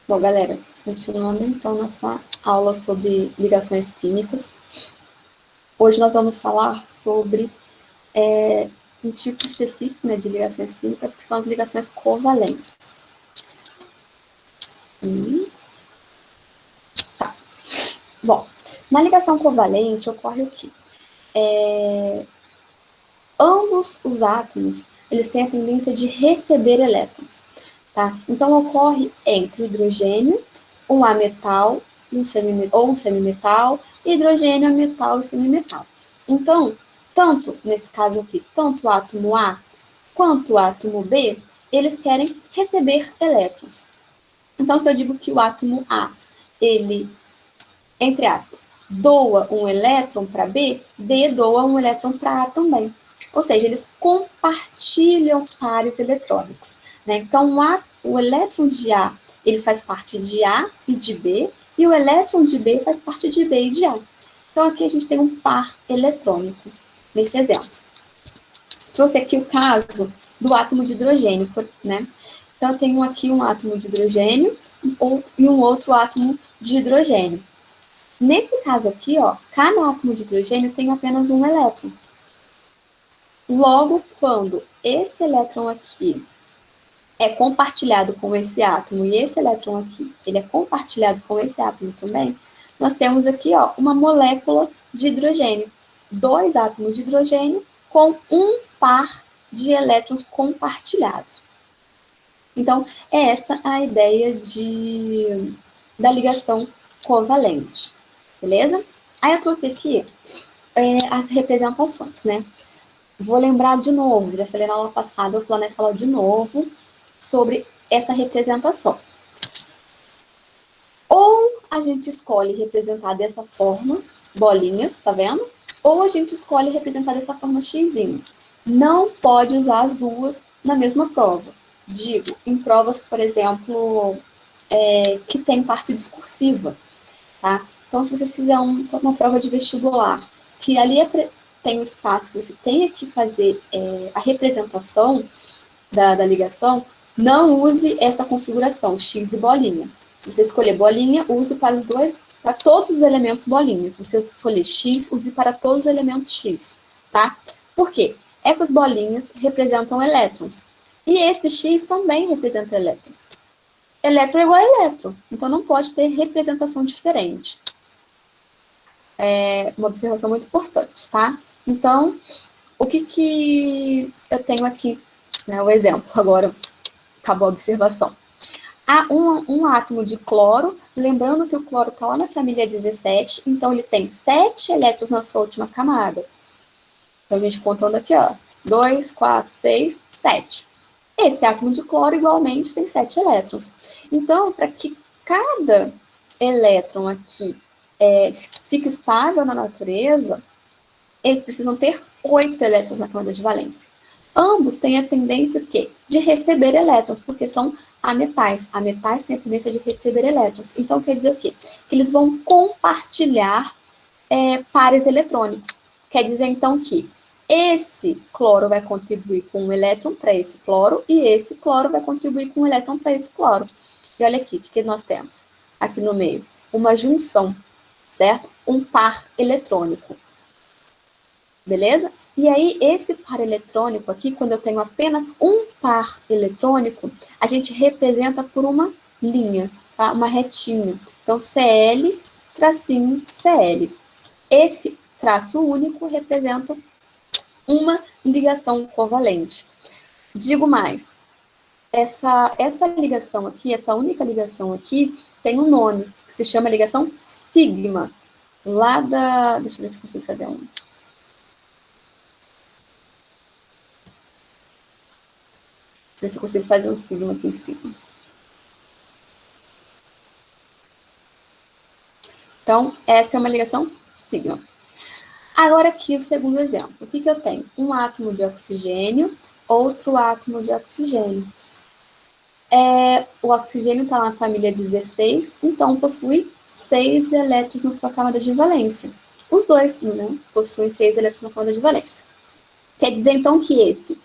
Bom, galera, continuando então nossa aula sobre ligações químicas. Hoje nós vamos falar sobre um tipo específico, né, de ligações químicas, que são as ligações covalentes. Tá. Bom, na ligação covalente ocorre o quê? Ambos os átomos, eles têm a tendência de receber elétrons. Tá? Então, ocorre entre o hidrogênio, um ametal, um semimetal, hidrogênio, ametal e semimetal. Então, tanto, nesse caso aqui, tanto o átomo A quanto o átomo B, eles querem receber elétrons. Então, se eu digo que o átomo A, ele, entre aspas, doa um elétron para B, B doa um elétron para A também. Ou seja, eles compartilham pares eletrônicos. Né? Então, o elétron de A, ele faz parte de A e de B, e o elétron de B faz parte de B e de A. Então, aqui a gente tem um par eletrônico, nesse exemplo. Trouxe aqui o caso do átomo de hidrogênio, né? Então, eu tenho aqui um átomo de hidrogênio e um outro átomo de hidrogênio. Nesse caso aqui, ó, cada átomo de hidrogênio tem apenas um elétron. Logo, quando esse elétron aqui é compartilhado com esse átomo e esse elétron aqui, ele é compartilhado com esse átomo também, nós temos aqui, ó, uma molécula de hidrogênio. 2 átomos de hidrogênio com um par de elétrons compartilhados. Então, é essa a ideia da ligação covalente, beleza? Aí eu trouxe aqui as representações, né? Vou lembrar de novo, já falei na aula passada, vou falar nessa aula de novo sobre essa representação. Ou a gente escolhe representar dessa forma, bolinhas, tá vendo? Ou a gente escolhe representar dessa forma xizinho. Não pode usar as duas na mesma prova. Digo, em provas, por exemplo, que tem parte discursiva, tá? Então, se você fizer uma prova de vestibular, que ali tem um espaço que você tenha que fazer a representação da ligação, não use essa configuração, X e bolinha. Se você escolher bolinha, use para todos os elementos bolinha. Se você escolher X, use para todos os elementos X, tá? Por quê? Essas bolinhas representam elétrons. E esse X também representa elétrons. Elétron é igual a elétron, então não pode ter representação diferente. É uma observação muito importante, tá? Então, o que eu tenho aqui, né, o exemplo, agora acabou a observação. Há um átomo de cloro, lembrando que o cloro está lá na família 17, então ele tem 7 elétrons na sua última camada. Então, a gente contando aqui, ó, 2, 4, 6, 7. Esse átomo de cloro, igualmente, tem 7 elétrons. Então, para que cada elétron aqui fique estável na natureza, eles precisam ter 8 elétrons na camada de valência. Ambos têm a tendência o quê? De receber elétrons, porque são ametais. Ametais têm a tendência de receber elétrons. Então, quer dizer o quê? Que eles vão compartilhar pares eletrônicos. Quer dizer, então, que esse cloro vai contribuir com um elétron para esse cloro e esse cloro vai contribuir com um elétron para esse cloro. E olha aqui, o que nós temos aqui no meio? Uma junção, certo? Um par eletrônico. Beleza? E aí, esse par eletrônico aqui, quando eu tenho apenas um par eletrônico, a gente representa por uma linha, tá? Uma retinha. Então, Cl, tracinho, Cl. Esse traço único representa uma ligação covalente. Digo mais, essa ligação aqui, essa única ligação aqui, tem um nome, que se chama ligação sigma. Lá da... Deixa eu ver se consigo fazer um... Deixa eu ver se eu consigo fazer um sigma aqui em cima. Então, essa é uma ligação sigma. Agora aqui o segundo exemplo. O que eu tenho? Um átomo de oxigênio, outro átomo de oxigênio. O oxigênio está na família 16, então possui 6 elétrons na sua camada de valência. Os dois, né, possuem 6 elétrons na camada de valência. Quer dizer, então, que esse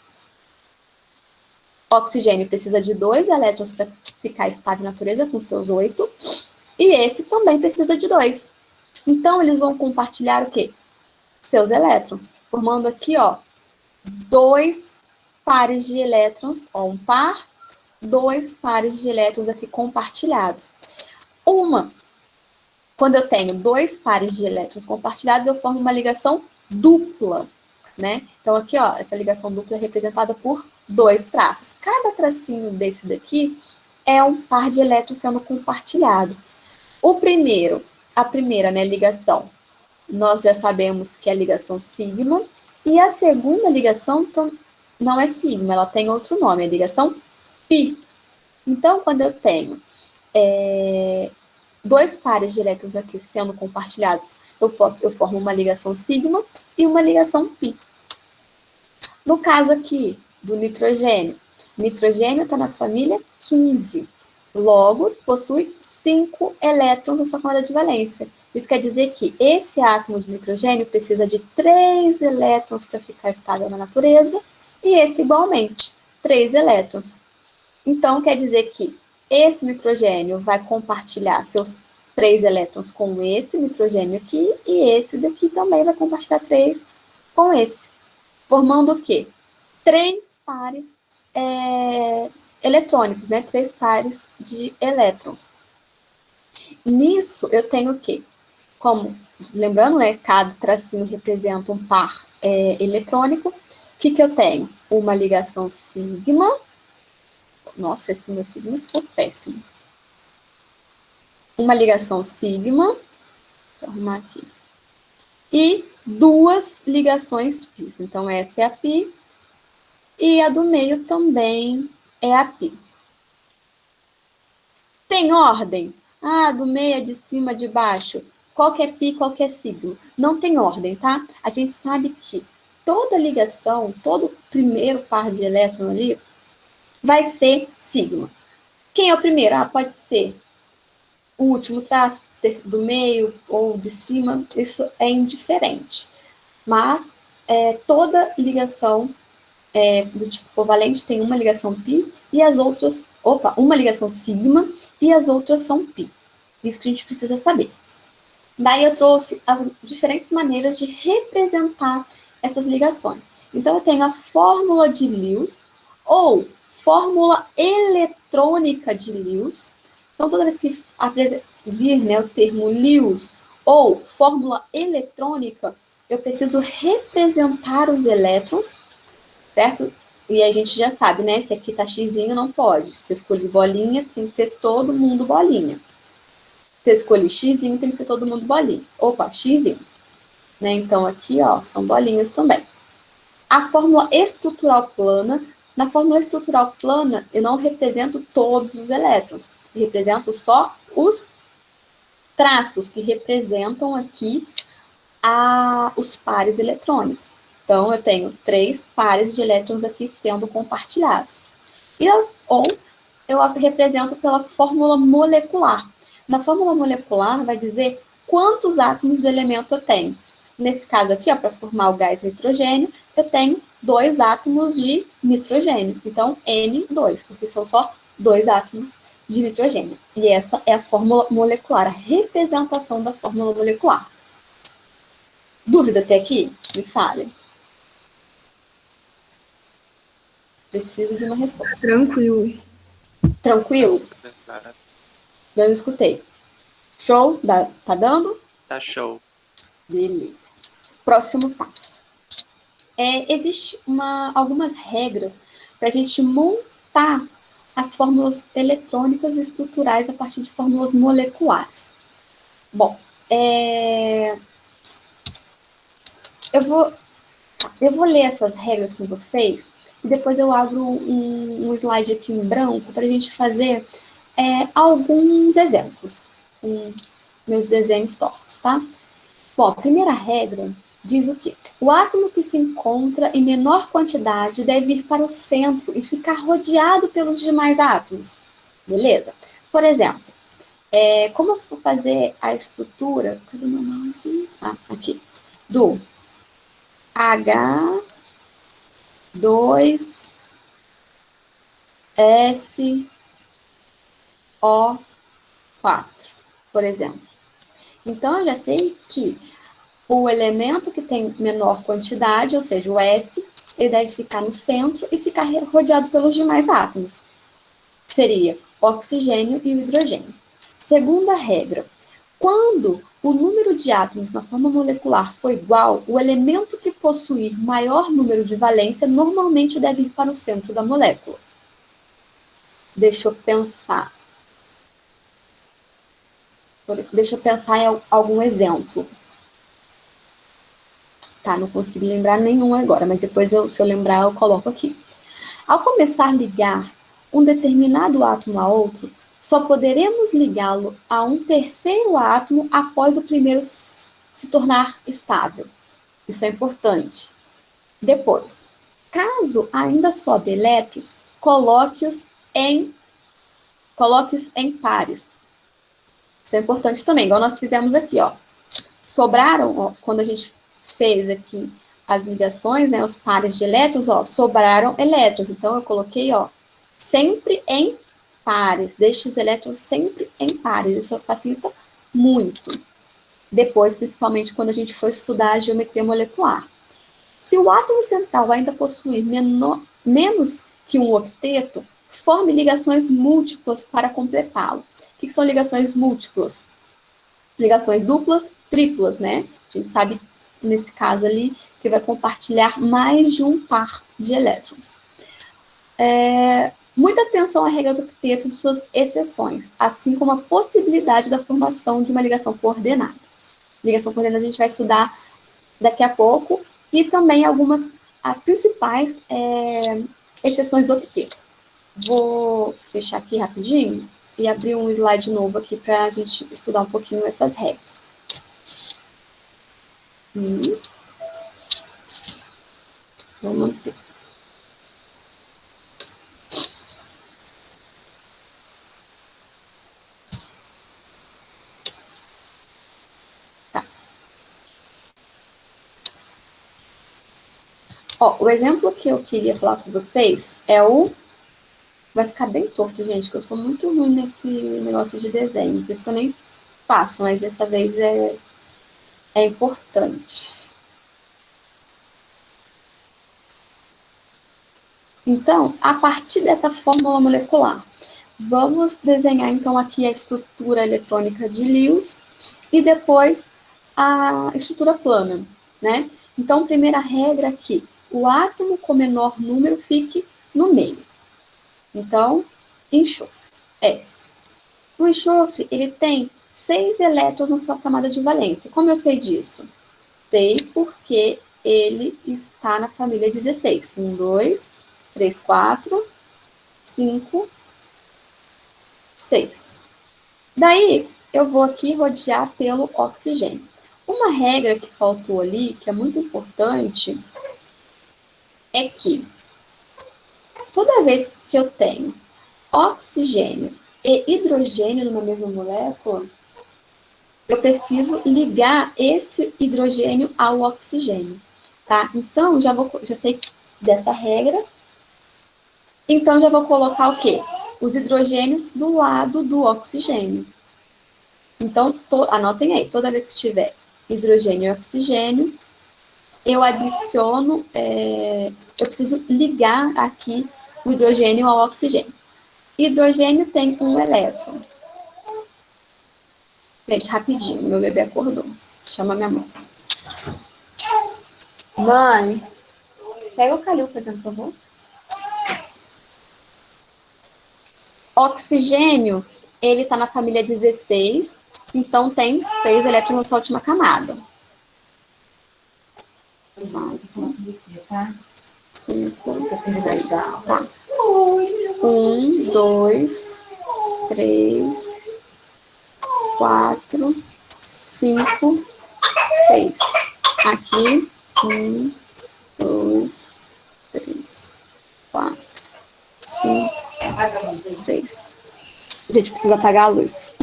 oxigênio precisa de 2 elétrons para ficar estável na natureza, com seus 8, e esse também precisa de 2. Então, eles vão compartilhar o quê? Seus elétrons, formando aqui, ó, 2 pares de elétrons, ó, um par, 2 pares de elétrons aqui compartilhados. Quando eu tenho 2 pares de elétrons compartilhados, eu formo uma ligação dupla, né? Então, aqui, ó, essa ligação dupla é representada por 2 traços. Cada tracinho desse daqui é um par de elétrons sendo compartilhado. A primeira, né, ligação, nós já sabemos que é a ligação sigma, e a segunda ligação não é sigma, ela tem outro nome, é a ligação pi. Então, quando eu tenho 2 pares de elétrons aqui sendo compartilhados, eu formo uma ligação sigma e uma ligação pi. No caso aqui do nitrogênio está na família 15. Logo, possui 5 elétrons na sua camada de valência. Isso quer dizer que esse átomo de nitrogênio precisa de 3 elétrons para ficar estável na natureza, e esse igualmente, 3 elétrons. Então, quer dizer que esse nitrogênio vai compartilhar seus 3 elétrons com esse nitrogênio aqui, e esse daqui também vai compartilhar 3 com esse. Formando o quê? 3 pares eletrônicos, né? 3 pares de elétrons. Nisso, eu tenho o quê? Lembrando, né? Cada tracinho representa um par eletrônico. O que eu tenho? Uma ligação sigma. Nossa, esse meu sigma ficou péssimo. Uma ligação sigma. Vou arrumar aqui. E 2 ligações π. Então, essa é a π. E a do meio também é a π. Tem ordem? Ah, do meio, de cima, de baixo. Qual que é π, qual que é sigma? Não tem ordem, tá? A gente sabe que toda ligação, todo primeiro par de elétron ali, vai ser sigma. Quem é o primeiro? Ah, pode ser o último traço, do meio ou de cima, isso é indiferente. Mas toda ligação do tipo covalente tem uma ligação π e as outras, uma ligação sigma e as outras são π. Isso que a gente precisa saber. Daí eu trouxe as diferentes maneiras de representar essas ligações. Então eu tenho a fórmula de Lewis ou fórmula eletrônica de Lewis. Então toda vez que vir, né, o termo Lewis ou fórmula eletrônica, eu preciso representar os elétrons, certo? E a gente já sabe, né? Se aqui tá xizinho, não pode. Se eu escolhi bolinha, tem que ter todo mundo bolinha. Se eu escolhi xizinho, tem que ser todo mundo bolinha. Opa, xizinho. Né? Então, aqui, ó, são bolinhas também. A fórmula estrutural plana. Na fórmula estrutural plana, eu não represento todos os elétrons. Eu represento só os traços que representam aqui os pares eletrônicos. Então, eu tenho 3 pares de elétrons aqui sendo compartilhados. Ou eu represento pela fórmula molecular. Na fórmula molecular, vai dizer quantos átomos do elemento eu tenho. Nesse caso aqui, para formar o gás nitrogênio, eu tenho 2 átomos de nitrogênio. Então, N2, porque são só 2 átomos de nitrogênio. E essa é a fórmula molecular, a representação da fórmula molecular. Dúvida até aqui? Me fale. Preciso de uma resposta. Tranquilo. Tranquilo? Eu escutei. Show? Tá dando? Tá show. Beleza. Próximo passo. Existem algumas regras para a gente montar as fórmulas eletrônicas e estruturais a partir de fórmulas moleculares. Bom, eu vou ler essas regras com vocês e depois eu abro um slide aqui em branco para a gente fazer alguns exemplos com meus desenhos tortos, tá? Bom, a primeira regra diz o quê? O átomo que se encontra em menor quantidade deve ir para o centro e ficar rodeado pelos demais átomos. Beleza? Por exemplo, como eu vou fazer a estrutura... Cadê meu mouse? Ah, aqui. Do H2SO4, por exemplo. Então, eu já sei que o elemento que tem menor quantidade, ou seja, o S, ele deve ficar no centro e ficar rodeado pelos demais átomos. Seria o oxigênio e o hidrogênio. Segunda regra, quando o número de átomos na forma molecular for igual, o elemento que possuir maior número de valência normalmente deve ir para o centro da molécula. Deixa eu pensar. Em algum exemplo. Tá, não consigo lembrar nenhum agora, mas depois, se eu lembrar, eu coloco aqui. Ao começar a ligar um determinado átomo a outro, só poderemos ligá-lo a um terceiro átomo após o primeiro se tornar estável. Isso é importante. Depois, caso ainda sobre elétrons, coloque-os em pares. Isso é importante também, igual nós fizemos aqui, ó. Sobraram, ó, quando a gente fez aqui as ligações, né, os pares de elétrons, ó, sobraram elétrons. Então, eu coloquei, ó, sempre em pares. Deixe os elétrons sempre em pares. Isso facilita muito. Depois, principalmente, quando a gente for estudar a geometria molecular. Se o átomo central ainda possuir menos que um octeto, forme ligações múltiplas para completá-lo. O que são ligações múltiplas? Ligações duplas, triplas, né? A gente sabe, nesse caso ali, que vai compartilhar mais de um par de elétrons. Muita atenção à regra do octeto e suas exceções, assim como a possibilidade da formação de uma ligação coordenada. Ligação coordenada a gente vai estudar daqui a pouco, e também as principais exceções do octeto. Vou fechar aqui rapidinho e abrir um slide novo aqui para a gente estudar um pouquinho essas regras. Vou manter. Tá. Ó, o exemplo que eu queria falar com vocês é o... Vai ficar bem torto, gente, que eu sou muito ruim nesse negócio de desenho, por isso que eu nem faço, mas dessa vez é importante. Então, a partir dessa fórmula molecular, vamos desenhar, então, aqui a estrutura eletrônica de Lewis e depois a estrutura plana, né? Então, primeira regra aqui, o átomo com menor número fique no meio. Então, enxofre, S. O enxofre, ele tem 6 elétrons na sua camada de valência. Como eu sei disso? Sei porque ele está na família 16. 1, 2, 3, 4, 5, 6. Daí, eu vou aqui rodear pelo oxigênio. Uma regra que faltou ali, que é muito importante, é que toda vez que eu tenho oxigênio e hidrogênio numa mesma molécula, eu preciso ligar esse hidrogênio ao oxigênio, tá? Então, já sei dessa regra. Então, já vou colocar o quê? Os hidrogênios do lado do oxigênio. Então, anotem aí, toda vez que tiver hidrogênio e oxigênio, eu adiciono, eu preciso ligar aqui o hidrogênio ao oxigênio. Hidrogênio tem um elétron. Gente, rapidinho, meu bebê acordou. Chama minha mãe. Mãe, pega o Calil, fazendo favor. Oxigênio, ele está na família 16, então tem 6 elétrons na sua última camada. Tá? 5, 6, tá. 1, 2, 3, 4, 5, 6. Aqui, 1, 2, 3, 4, 5, 6. Gente, precisa apagar a luz.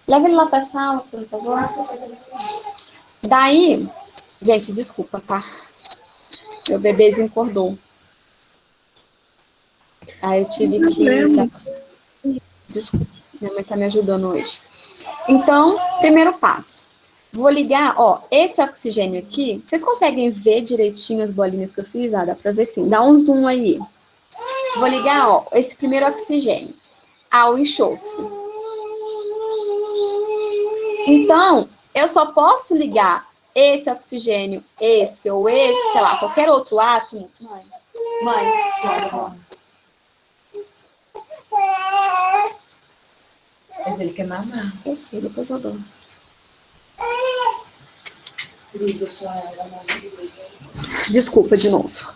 Leva ele lá pra sala, por favor. Daí, gente, desculpa, tá? Meu bebezinho acordou. Aí eu tive que dar... Desculpa, minha mãe tá me ajudando hoje. Então, primeiro passo. Vou ligar, ó, esse oxigênio aqui, vocês conseguem ver direitinho as bolinhas que eu fiz? Ah, dá pra ver sim. Dá um zoom aí. Vou ligar, ó, esse primeiro oxigênio ao enxofre. Então, eu só posso ligar esse oxigênio, esse ou esse, sei lá, qualquer outro átomo. Mãe. Mas ele quer mamar. Eu sei, depois eu dou. Desculpa de novo.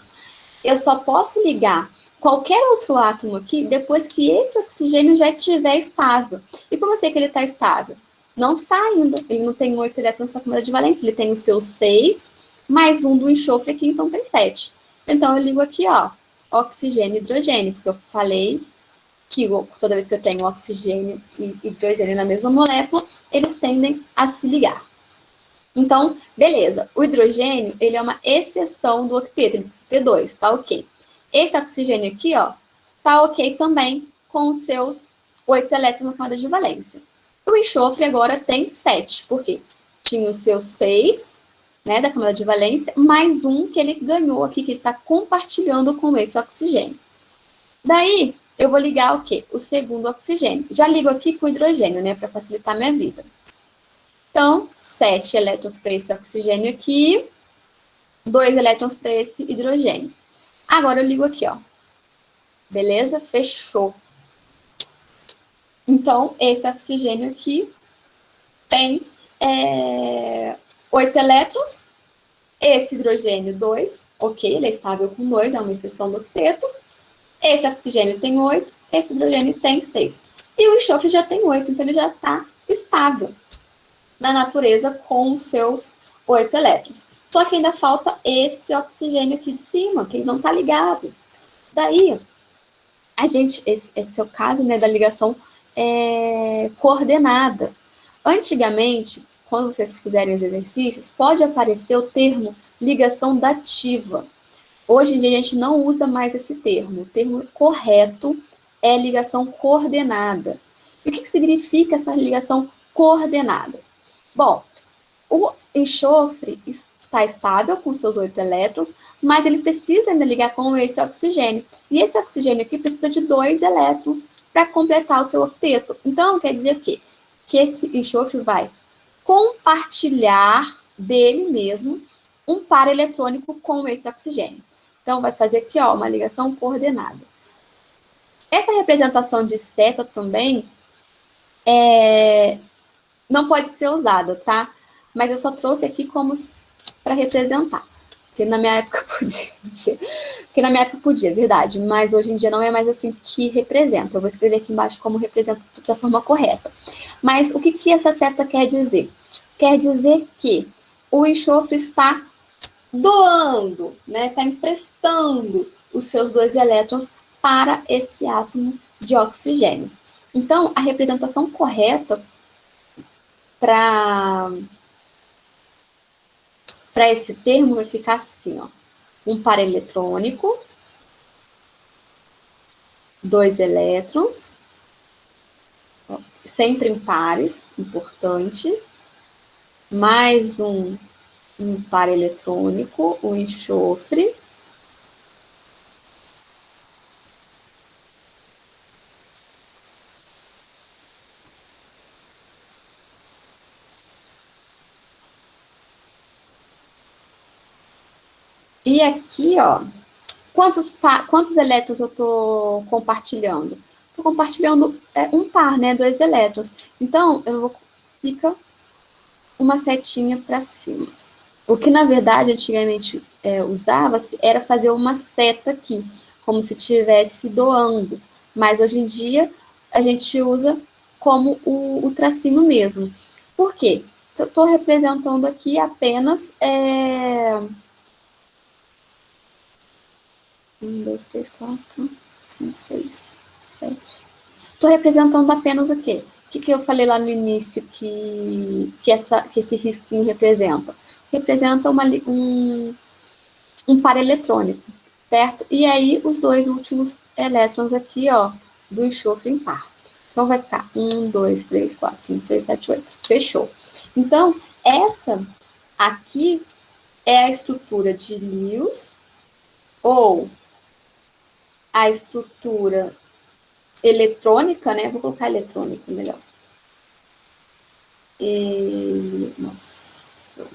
Eu só posso ligar qualquer outro átomo aqui depois que esse oxigênio já estiver estável. E como eu sei que ele está estável? Não está ainda. Ele não tem 8 elétrons na câmara de valência. Ele tem os seus 6, mais um do enxofre aqui, então tem 7. Então eu ligo aqui, ó, oxigênio e hidrogênio, porque eu falei que toda vez que eu tenho oxigênio e hidrogênio na mesma molécula, eles tendem a se ligar. Então, beleza. O hidrogênio, ele é uma exceção do octeto, ele precisa ter 2, tá ok. Esse oxigênio aqui, ó, tá ok também com os seus 8 elétrons na camada de valência. O enxofre agora tem 7, porque tinha os seus 6, né, da camada de valência, mais um que ele ganhou aqui, que ele está compartilhando com esse oxigênio. Daí, eu vou ligar o quê? O segundo oxigênio. Já ligo aqui com o hidrogênio, né, para facilitar a minha vida. Então, 7 elétrons para esse oxigênio aqui, 2 elétrons para esse hidrogênio. Agora eu ligo aqui, ó. Beleza? Fechou. Então, esse oxigênio aqui tem 8 elétrons. Esse hidrogênio, 2. Ok, ele é estável com 2, é uma exceção do octeto. Esse oxigênio tem 8, esse hidrogênio tem 6. E o enxofre já tem 8, então ele já está estável na natureza com os seus 8 elétrons. Só que ainda falta esse oxigênio aqui de cima, que ele não está ligado. Daí, esse é o caso, né, da ligação coordenada. Antigamente, quando vocês fizerem os exercícios, pode aparecer o termo ligação dativa. Hoje em dia a gente não usa mais esse termo. O termo correto é ligação coordenada. E o que significa essa ligação coordenada? Bom, o enxofre está estável com seus 8 elétrons, mas ele precisa ainda ligar com esse oxigênio. E esse oxigênio aqui precisa de 2 elétrons para completar o seu octeto. Então, quer dizer o quê? Que esse enxofre vai compartilhar dele mesmo um par eletrônico com esse oxigênio. Então, vai fazer aqui, ó, uma ligação coordenada. Essa representação de seta também não pode ser usada, tá? Mas eu só trouxe aqui como para representar. Porque na minha época podia. Porque na minha época podia, verdade. Mas hoje em dia não é mais assim que representa. Eu vou escrever aqui embaixo como representa da forma correta. Mas o que essa seta quer dizer? Quer dizer que o enxofre está doando, né? Está emprestando os seus 2 elétrons para esse átomo de oxigênio. Então, a representação correta para esse termo vai ficar assim, ó. Um par eletrônico, 2 elétrons, ó, sempre em pares, importante, mais um par eletrônico, o enxofre, e aqui, ó, quantos elétrons eu estou compartilhando? Estou compartilhando um par, né? 2 elétrons. Então, fica uma setinha para cima. O que, na verdade, antigamente usava-se era fazer uma seta aqui, como se estivesse doando. Mas, hoje em dia, a gente usa como o tracinho mesmo. Por quê? Estou representando aqui apenas... 1, 2, 3, 4, 5, 6, 7. Estou representando apenas o quê? O que eu falei lá no início que esse risquinho representa? Representa um par eletrônico, certo? E aí, os dois últimos elétrons aqui, ó, do enxofre em par. Então, vai ficar 1, 2, 3, 4, 5, 6, 7, 8. Fechou. Então, essa aqui é a estrutura de Lewis, ou a estrutura eletrônica, né? Vou colocar eletrônica melhor. Nossa.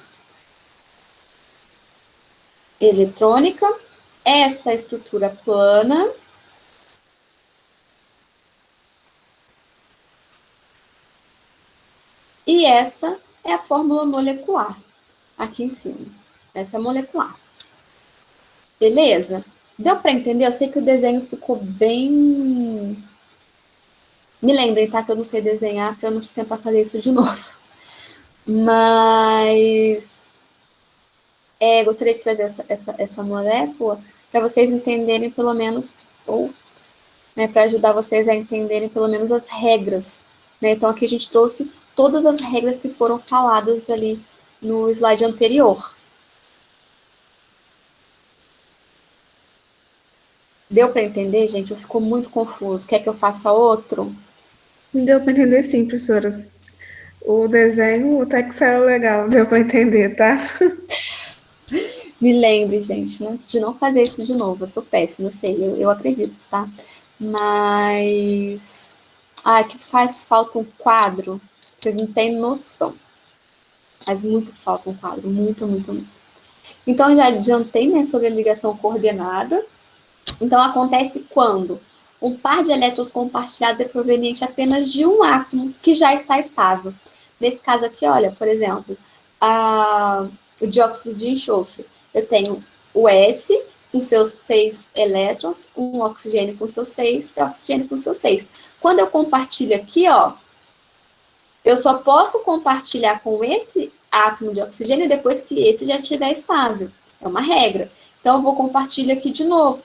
Eletrônica. Essa estrutura plana. E essa é a fórmula molecular, aqui em cima. Essa é a molecular. Beleza? Deu para entender? Eu sei que o desenho ficou bem... Me lembrem, tá? Que eu não sei desenhar, para eu não tentar fazer isso de novo. Mas... gostaria de trazer essa molécula para vocês entenderem pelo menos, ou né, para ajudar vocês a entenderem pelo menos as regras. Né? Então, aqui a gente trouxe todas as regras que foram faladas ali no slide anterior. Deu para entender, gente? Ficou muito confuso. Quer que eu faça outro? Deu para entender sim, professoras. O desenho até que saiu legal, deu para entender, tá? Me lembre, gente, né, de não fazer isso de novo. Eu sou péssima, eu sei, eu acredito, tá? Mas... que faz falta um quadro. Vocês não têm noção. Faz muito falta um quadro. Muito, muito, muito. Então, eu já adiantei, né, sobre a ligação coordenada. Então, acontece quando um par de elétrons compartilhados é proveniente apenas de um átomo que já está estável. Nesse caso aqui, olha, por exemplo, o dióxido de enxofre. Eu tenho o S com seus 6 elétrons, um oxigênio com seus 6 e oxigênio com seus 6. Quando eu compartilho aqui, ó, eu só posso compartilhar com esse átomo de oxigênio depois que esse já estiver estável. É uma regra. Então, eu vou compartilhar aqui de novo.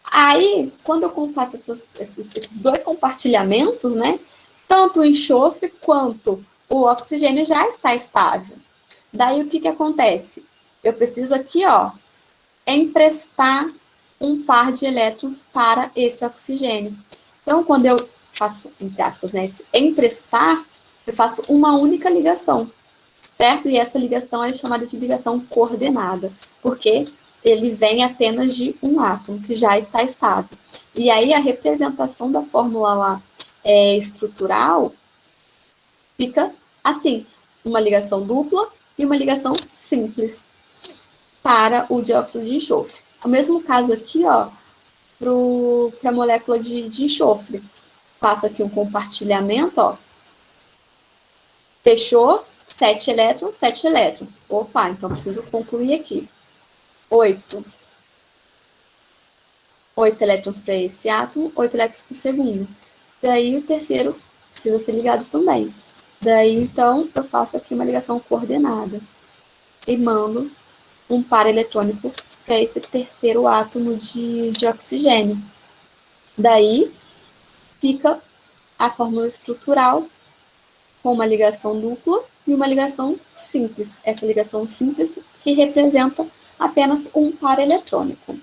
Aí, quando eu faço esses dois compartilhamentos, né, tanto o enxofre quanto o oxigênio já está estável. Daí, o que acontece? Eu preciso aqui, ó, emprestar um par de elétrons para esse oxigênio. Então, quando eu faço, entre aspas, né, esse emprestar, eu faço uma única ligação, certo? E essa ligação é chamada de ligação coordenada, porque ele vem apenas de um átomo que já está estável. E aí a representação da fórmula lá estrutural fica assim, uma ligação dupla e uma ligação simples para o dióxido de enxofre. O mesmo caso aqui, ó, para a molécula de enxofre. Faço aqui um compartilhamento, ó. Fechou, 7 elétrons, 7 elétrons. Opa, então preciso concluir aqui. 8 elétrons para esse átomo, 8 elétrons para o segundo. Daí o terceiro precisa ser ligado também. Daí, então, eu faço aqui uma ligação coordenada. E mando um par eletrônico para esse terceiro átomo de oxigênio. Daí, fica a fórmula estrutural com uma ligação dupla e uma ligação simples. Essa ligação simples que representa apenas um par eletrônico.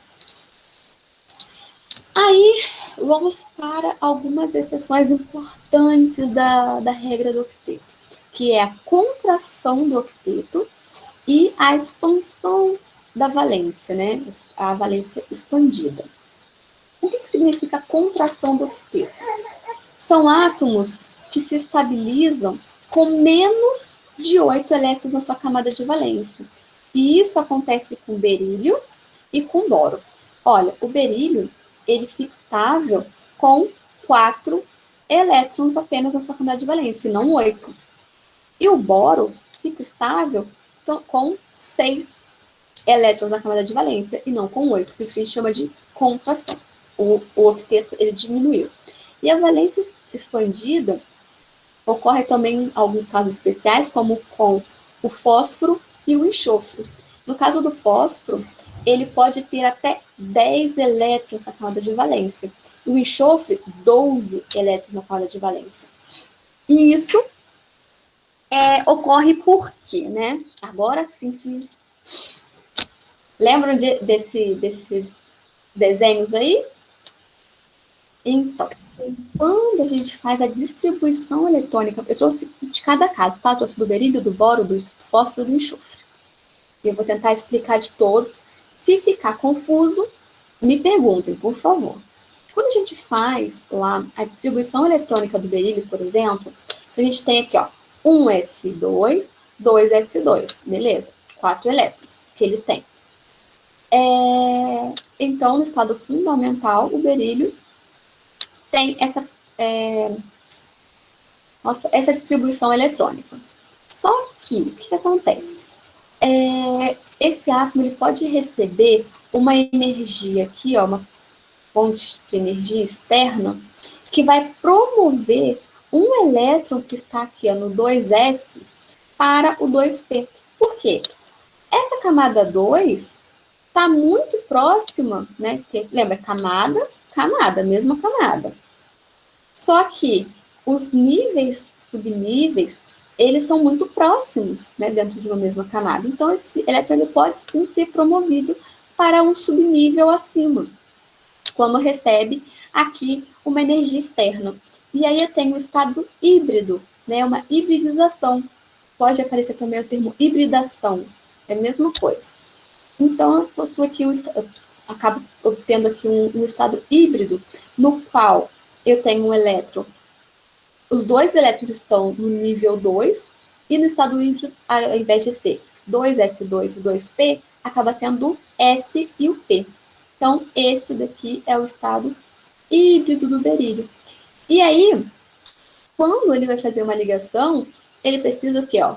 Aí, vamos para algumas exceções importantes da regra do octeto, que é a contração do octeto e a expansão da valência, né? A valência expandida. O que significa contração do octeto? São átomos que se estabilizam com menos de 8 elétrons na sua camada de valência. E isso acontece com berílio e com boro. Olha, o berílio, ele fica estável com 4 elétrons apenas na sua camada de valência, não 8. E o boro fica estável com 6 elétrons na camada de valência e não com 8. Por isso que a gente chama de contração. O octeto, ele diminuiu. E a valência expandida ocorre também em alguns casos especiais, como com o fósforo e o enxofre. No caso do fósforo, ele pode ter até 10 elétrons na camada de valência. O enxofre, 12 elétrons na camada de valência. E isso ocorre por quê, né? Agora sim que... Lembram desses desenhos aí? Então, quando a gente faz a distribuição eletrônica, eu trouxe de cada caso, tá? Eu trouxe do berílio, do boro, do fósforo e do enxofre. Eu vou tentar explicar de todos. Se ficar confuso, me perguntem, por favor. Quando a gente faz lá a distribuição eletrônica do berílio, por exemplo, a gente tem aqui, ó, 1s2, 2s2, beleza? 4 elétrons que ele tem. Então, no estado fundamental, o berílio tem essa distribuição eletrônica. Só que, o que acontece? Esse átomo ele pode receber uma energia aqui, ó, uma fonte de energia externa, que vai promover um elétron que está aqui ó, no 2s para o 2p. Por quê? Essa camada 2 está muito próxima, né? Porque, lembra, camada, mesma camada. Só que os níveis, subníveis, eles são muito próximos, né, dentro de uma mesma camada. Então, esse elétron ele pode sim ser promovido para um subnível acima, quando recebe aqui uma energia externa. E aí eu tenho o estado híbrido, né, uma hibridização. Pode aparecer também o termo hibridação, é a mesma coisa. Então, eu possuo aqui eu acabo obtendo aqui um estado híbrido, no qual eu tenho um elétron, os dois elétrons estão no nível 2, e no estado híbrido, ao invés de ser 2s2 e 2p, acaba sendo o S e o P. Então, esse daqui é o estado híbrido do berílio. E aí, quando ele vai fazer uma ligação, ele precisa o quê? Ó?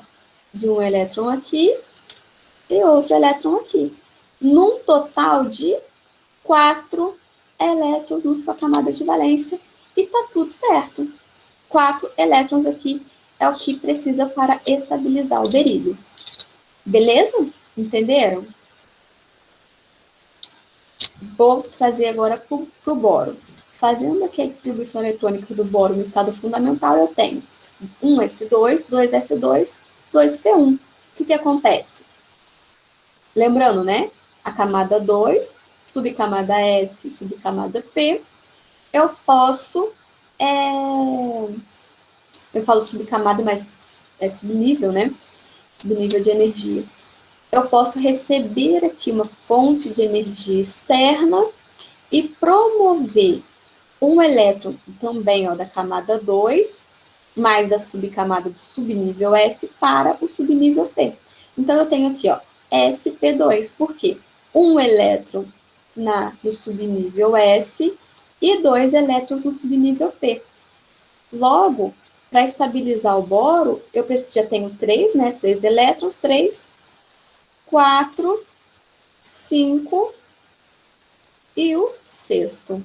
De um elétron aqui e outro elétron aqui. Num total de 4 elétrons na sua camada de valência. E tá tudo certo. 4 elétrons aqui é o que precisa para estabilizar o berílio. Beleza? Entenderam? Vou trazer agora para o boro. Fazendo aqui a distribuição eletrônica do boro no estado fundamental, eu tenho 1s2, 2s2, 2p1. O que acontece? Lembrando, né? A camada 2, subcamada S, subcamada P, eu posso... eu falo subcamada, mas é subnível, né? Subnível de energia. Eu posso receber aqui uma fonte de energia externa e promover um elétron também ó, da camada 2, mais da subcamada do subnível S para o subnível P. Então, eu tenho aqui, ó, sp2. Por quê? Um elétron no subnível S e 2 elétrons no subnível P. Logo, para estabilizar o boro, eu já tenho 3, né? 3 elétrons, 3, 4, 5 e o sexto.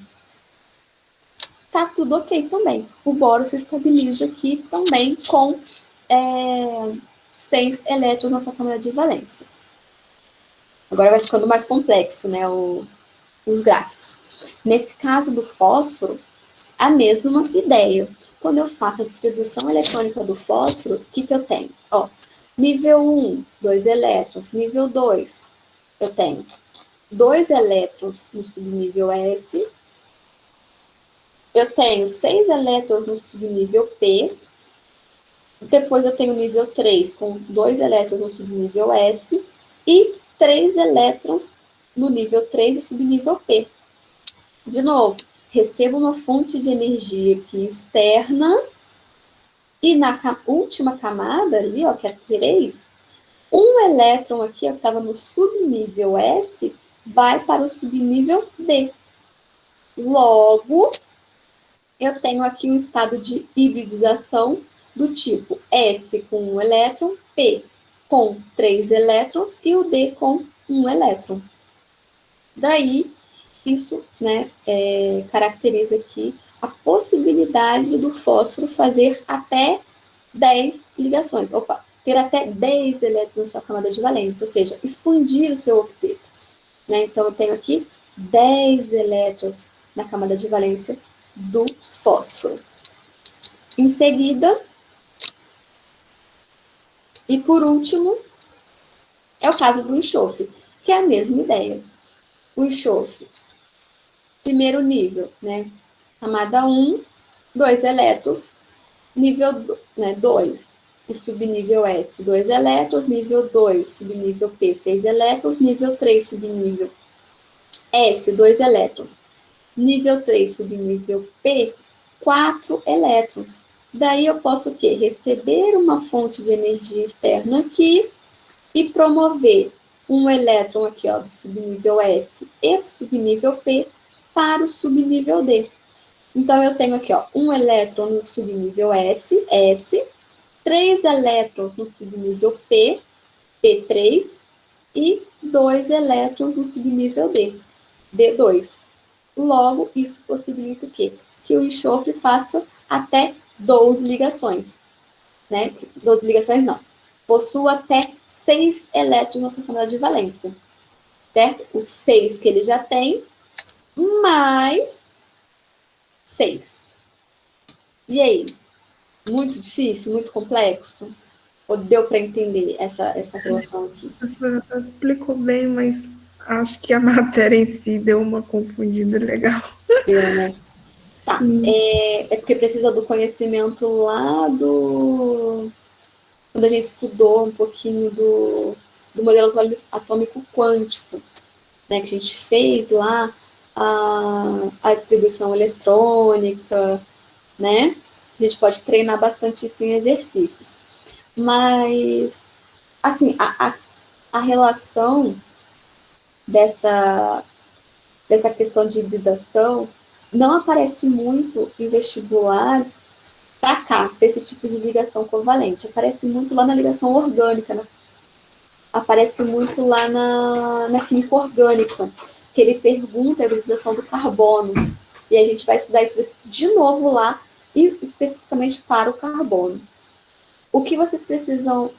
Tá tudo ok também. O boro se estabiliza aqui também com 6 elétrons na sua camada de valência. Agora vai ficando mais complexo, né, os gráficos. Nesse caso do fósforo, a mesma ideia. Quando eu faço a distribuição eletrônica do fósforo, o que eu tenho? Ó, nível 1, 2 elétrons. Nível 2, eu tenho 2 elétrons no subnível S. Eu tenho 6 elétrons no subnível P. Depois eu tenho nível 3, com 2 elétrons no subnível S. E 3 elétrons no nível 3 e subnível P. De novo, recebo uma fonte de energia aqui externa. E na última camada ali, ó, que é 3, um elétron aqui, ó, que estava no subnível S, vai para o subnível D. Logo, eu tenho aqui um estado de hibridização do tipo S com 1 elétron, P com 3 elétrons e o D com 1 elétron. Daí, isso, né, caracteriza aqui a possibilidade do fósforo fazer até 10 ligações. Ter até 10 elétrons na sua camada de valência, ou seja, expandir o seu octeto. né? Então, eu tenho aqui 10 elétrons na camada de valência do fósforo. Em seguida, e por último, é o caso do enxofre, que é a mesma ideia. O enxofre, primeiro nível, né? Camada 1, 2 elétrons, nível 2, e subnível S, 2 elétrons, nível 2, subnível P, 6 elétrons, nível 3, subnível S, 2 elétrons, nível 3, subnível P, 4 elétrons. Daí eu posso o quê? Receber uma fonte de energia externa aqui e promover um elétron aqui, ó, do subnível S e do subnível P para o subnível D. Então, eu tenho aqui, ó, um elétron no subnível S, 3 elétrons no subnível P, P3, e 2 elétrons no subnível D, D2. Logo, isso possibilita o quê? Que o enxofre faça até 12 ligações, né? 12 ligações não. Possua até 6 elétrons na sua camada de valência, certo? Os 6 que ele já tem, mais 6. E aí? Muito difícil, muito complexo? Ou deu para entender essa relação aqui? Você explicou bem, mas acho que a matéria em si deu uma confundida legal. Deu, né? Tá. Sim. É porque precisa do conhecimento lá do... Quando a gente estudou um pouquinho do modelo atômico quântico, né? Que a gente fez lá a distribuição eletrônica, né? A gente pode treinar bastante isso em exercícios. Mas, assim, a relação dessa questão de hibridação não aparece muito em vestibulares para cá, desse tipo de ligação covalente. Aparece muito lá na ligação orgânica, né? Aparece muito lá na química orgânica, que ele pergunta a hibridação do carbono. E a gente vai estudar isso de novo lá, e especificamente para o carbono. O que vocês precisam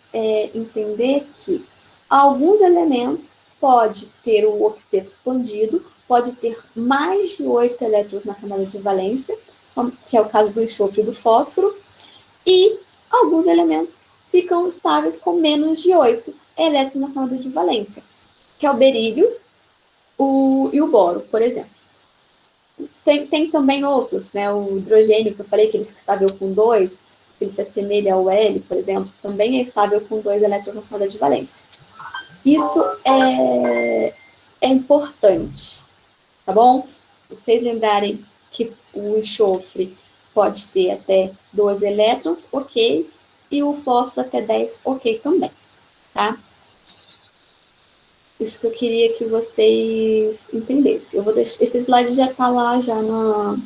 entender é que alguns elementos pode ter o octeto expandido, pode ter mais de 8 elétrons na camada de valência, que é o caso do enxofre e do fósforo, e alguns elementos ficam estáveis com menos de 8 elétrons na camada de valência, que é o berílio e o boro, por exemplo. Tem também outros, né? O hidrogênio, que eu falei que ele fica estável com 2, ele se assemelha ao L, por exemplo, também é estável com 2 elétrons na camada de valência. Isso é importante, tá bom? Vocês lembrarem que o enxofre pode ter até 12 elétrons, ok, e o fósforo até 10, ok também, tá? Isso que eu queria que vocês entendessem. Eu vou deixar, esse slide já está lá já no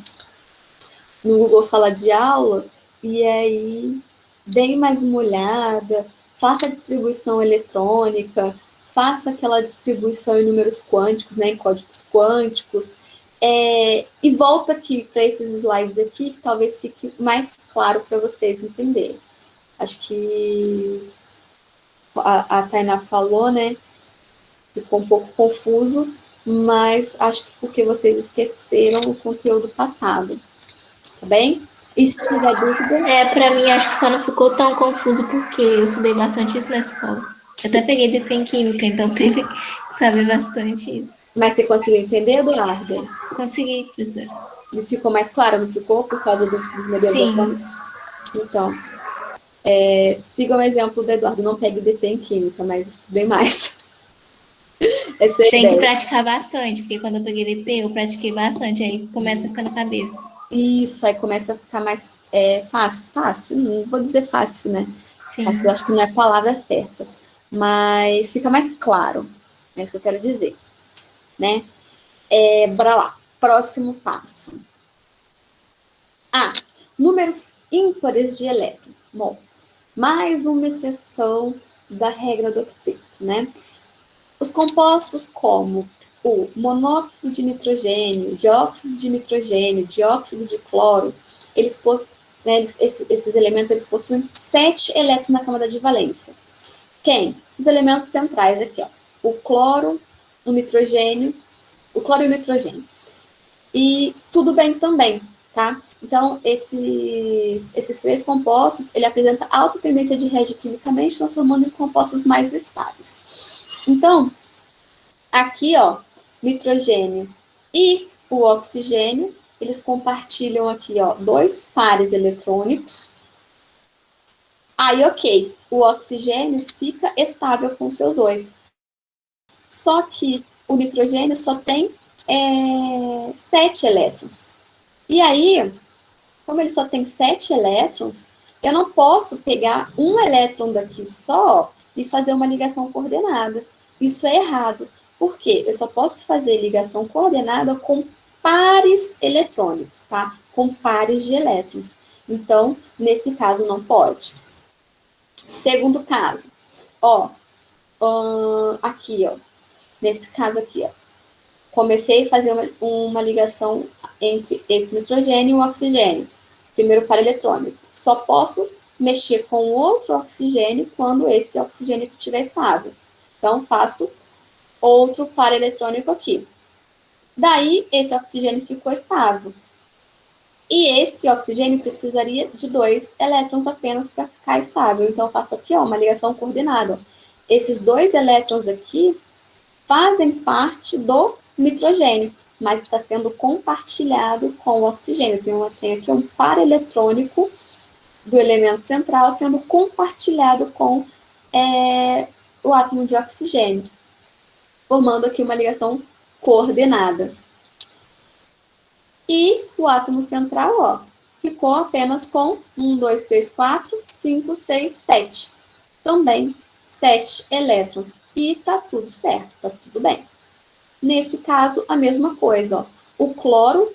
Google Sala de Aula, e aí deem mais uma olhada, faça a distribuição eletrônica, faça aquela distribuição em números quânticos, né, em códigos quânticos, e volta aqui para esses slides aqui, que talvez fique mais claro para vocês entenderem. Acho que a Tainá falou, né, ficou um pouco confuso, mas acho que porque vocês esqueceram o conteúdo passado, tá bem? E se tiver dúvida... Pra mim, acho que só não ficou tão confuso porque eu estudei bastante isso na escola. Eu até peguei DP em Química, então teve que saber bastante isso. Mas você conseguiu entender, Eduardo? Consegui, professora. E ficou mais claro, não ficou? Por causa dos modelos atômicos? Então, siga o exemplo do Eduardo. Não pegue DP em Química, mas estudem mais. Essa é a Tem ideia. que praticar bastante, porque quando eu peguei DP, eu pratiquei bastante, aí começa a ficar na cabeça. Isso, aí começa a ficar mais fácil. Não vou dizer fácil, né? Sim. Fácil, eu acho que não é a palavra certa. Mas fica mais claro. É isso que eu quero dizer. Né? Bora lá. Próximo passo. Números ímpares de elétrons. Bom, mais uma exceção da regra do octeto, né? Os compostos como o monóxido de nitrogênio, dióxido de nitrogênio, dióxido de cloro, esses elementos eles possuem 7 elétrons na camada de valência. Quem? Os elementos centrais aqui, ó. O cloro, o nitrogênio, o cloro e o nitrogênio. E tudo bem também, tá? Então, esses três compostos, ele apresenta alta tendência de reagir quimicamente, transformando em compostos mais estáveis. Então, aqui, ó, nitrogênio e o oxigênio, eles compartilham aqui, ó, 2 pares eletrônicos. Aí, ok, o oxigênio fica estável com seus 8. Só que o nitrogênio só tem 7 elétrons. E aí, como ele só tem 7 elétrons, eu não posso pegar um elétron daqui só e fazer uma ligação coordenada. Isso é errado. Por quê? Eu só posso fazer ligação coordenada com pares eletrônicos, tá? Com pares de elétrons. Então, nesse caso, não pode. Segundo caso, ó, aqui, ó, nesse caso aqui, ó, comecei a fazer uma ligação entre esse nitrogênio e o oxigênio, primeiro par eletrônico. Só posso mexer com outro oxigênio quando esse oxigênio estiver estável. Então, faço outro par eletrônico aqui. Daí, esse oxigênio ficou estável. E esse oxigênio precisaria de 2 elétrons apenas para ficar estável. Então, eu faço aqui, ó, uma ligação coordenada. Esses 2 elétrons aqui fazem parte do nitrogênio, mas está sendo compartilhado com o oxigênio. Tem aqui um par eletrônico do elemento central sendo compartilhado com o átomo de oxigênio, formando aqui uma ligação coordenada. E o átomo central, ó, ficou apenas com 1, 2, 3, 4, 5, 6, 7. Também 7 elétrons. E tá tudo certo, tá tudo bem. Nesse caso, a mesma coisa, ó. O cloro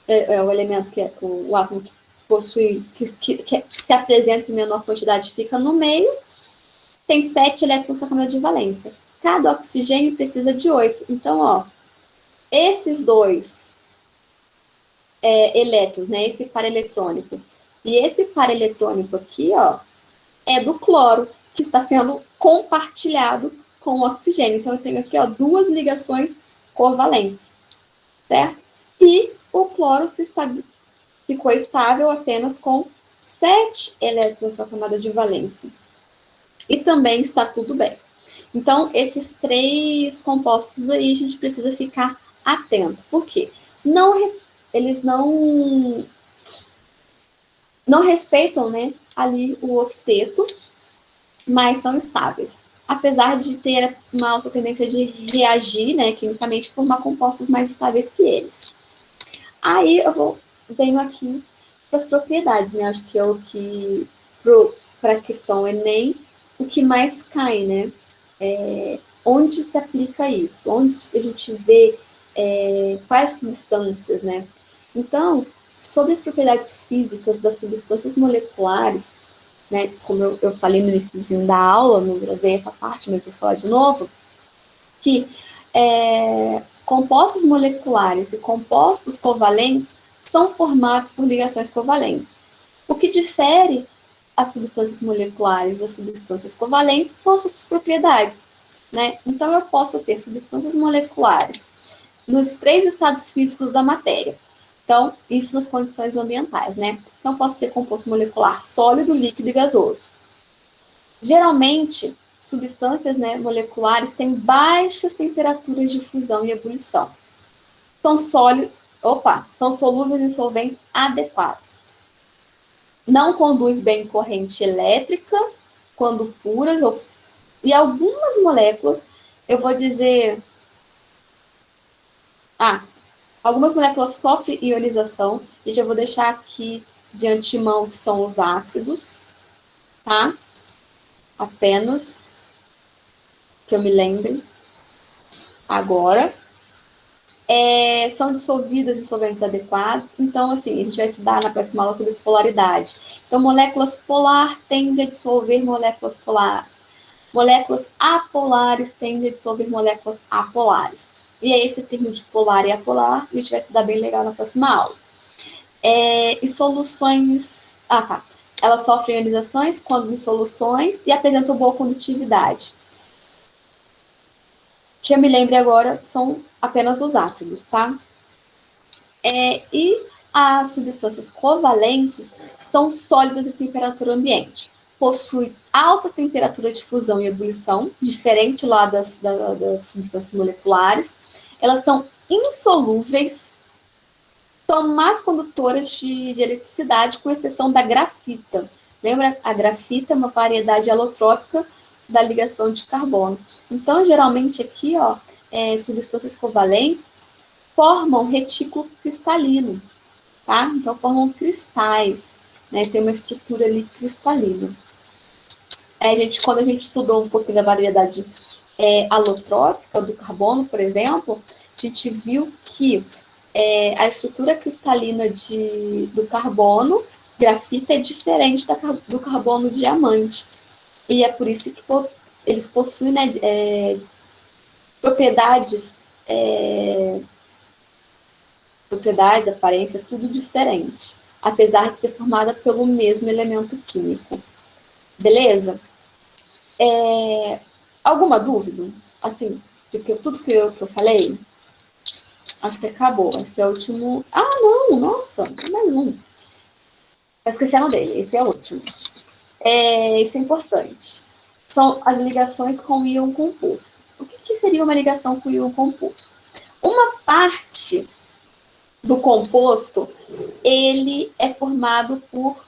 é o elemento o átomo que possui, que se apresenta em menor quantidade, fica no meio, tem 7 elétrons na câmara de valência. Cada oxigênio precisa de 8. Então, ó, esses 2 elétrons, né, esse par eletrônico, e esse par eletrônico aqui, ó, é do cloro, que está sendo compartilhado com o oxigênio. Então, eu tenho aqui, ó, 2 ligações covalentes, certo? E o cloro ficou estável apenas com 7 elétrons na sua camada de valência. E também está tudo bem. Então, esses 3 compostos aí, a gente precisa ficar atento. Por quê? Eles não respeitam, né, ali o octeto, mas são estáveis. Apesar de ter uma alta tendência de reagir, né, quimicamente, formar compostos mais estáveis que eles. Aí eu venho aqui para as propriedades, né? Acho que é o que, para a questão Enem, o que mais cai, né? Onde se aplica isso? Onde a gente vê quais substâncias, né? Então, sobre as propriedades físicas das substâncias moleculares, né? Como eu falei no iniciozinho da aula, não gravei essa parte, mas vou falar de novo, que compostos moleculares e compostos covalentes são formados por ligações covalentes. O que difere as substâncias moleculares das substâncias covalentes são suas propriedades, né? Então, eu posso ter substâncias moleculares nos 3 estados físicos da matéria. Então, isso nas condições ambientais, né? Então, posso ter composto molecular sólido, líquido e gasoso. Geralmente, substâncias, né, moleculares têm baixas temperaturas de fusão e ebulição. São solúveis em solventes adequados. Não conduz bem corrente elétrica quando puras, e algumas moléculas, eu vou dizer... algumas moléculas sofrem ionização, e já vou deixar aqui de antemão que são os ácidos, tá? Apenas que eu me lembre agora. São dissolvidas em solventes adequados. Então, assim, a gente vai estudar na próxima aula sobre polaridade. Então, moléculas polar tendem a dissolver moléculas polares. Moléculas apolares tendem a dissolver moléculas apolares. E aí, esse termo de polar e apolar, a gente vai estudar bem legal na próxima aula. E soluções... Elas sofrem ionizações quando em soluções e apresentam boa condutividade. que eu me lembre agora são apenas os ácidos, tá? E as substâncias covalentes são sólidas em temperatura ambiente. Possuem alta temperatura de fusão e ebulição, diferente lá das substâncias moleculares. Elas são insolúveis, são más condutoras de eletricidade, com exceção da grafita. Lembra? A grafita é uma variedade alotrópica da ligação de carbono. Então, geralmente aqui, ó, substâncias covalentes formam retículo cristalino, tá? Então, formam cristais, né? Tem uma estrutura ali cristalina. Quando a gente estudou um pouquinho da variedade alotrópica do carbono, por exemplo, a gente viu que a estrutura cristalina do carbono, grafita, é diferente do carbono diamante. E é por isso que eles possuem, né, propriedades, aparência, tudo diferente, apesar de ser formada pelo mesmo elemento químico. Beleza? Alguma dúvida? Assim, tudo que eu falei? Acho que acabou. Esse é o último. Ah, não! Nossa, tem mais um. Esquecendo dele. Esse é o último. Isso é importante. São as ligações com íon composto. O que seria uma ligação com íon composto? Uma parte do composto, ele é formado por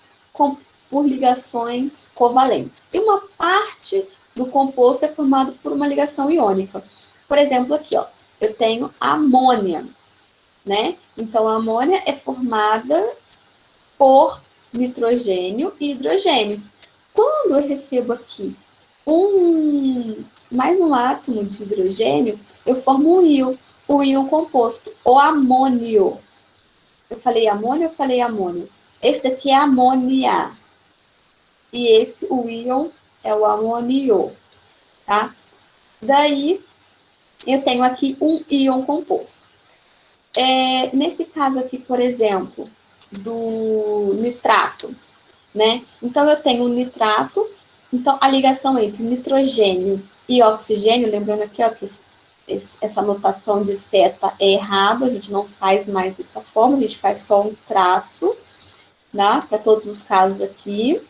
ligações covalentes. E uma parte do composto é formado por uma ligação iônica. Por exemplo, aqui, ó, eu tenho a amônia, né? Então, a amônia é formada por nitrogênio e hidrogênio. Quando eu recebo aqui mais um átomo de hidrogênio, eu formo o íon composto, o amônio. Eu falei amônio, Esse daqui é amônia. E o íon é o amônio, tá? Daí, eu tenho aqui um íon composto. Nesse caso aqui, por exemplo, do nitrato, né? Então, eu tenho um nitrato. Então, a ligação entre nitrogênio e oxigênio, lembrando aqui, ó, que essa notação de seta é errado, a gente não faz mais dessa forma, a gente faz só um traço, né? Para todos os casos aqui,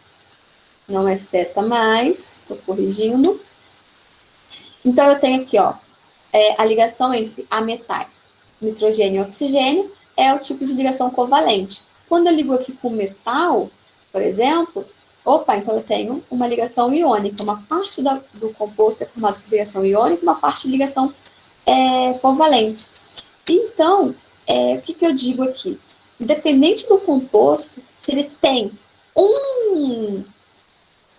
não é seta mais, estou corrigindo. Então, eu tenho aqui, ó, a ligação entre ametais, nitrogênio e oxigênio, é o tipo de ligação covalente. Quando eu ligo aqui com metal, por exemplo, então eu tenho uma ligação iônica. Uma parte do composto é formada por ligação iônica, uma parte de ligação covalente. Então, o que eu digo aqui? Independente do composto, se ele tem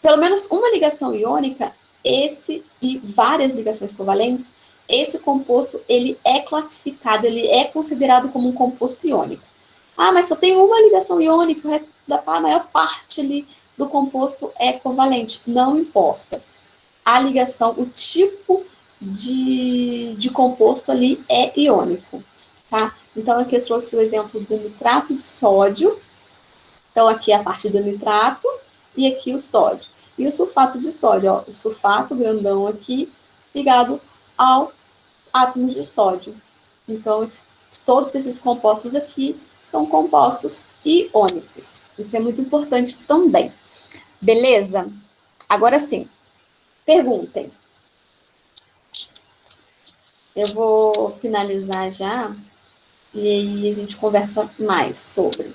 pelo menos uma ligação iônica, e várias ligações covalentes, esse composto, ele é classificado, ele é considerado como um composto iônico. Ah, mas só tem uma ligação iônica, a maior parte ali do composto é covalente. Não importa. A ligação, o tipo de composto ali é iônico, tá? Então, aqui eu trouxe o exemplo do nitrato de sódio. Então, aqui é a parte do nitrato e aqui o sódio. E o sulfato de sódio, ó, o sulfato grandão aqui, ligado ao átomo de sódio. Então, todos esses compostos aqui são compostos iônicos. Isso é muito importante também. Beleza? Agora sim, perguntem. Eu vou finalizar já, e aí a gente conversa mais sobre.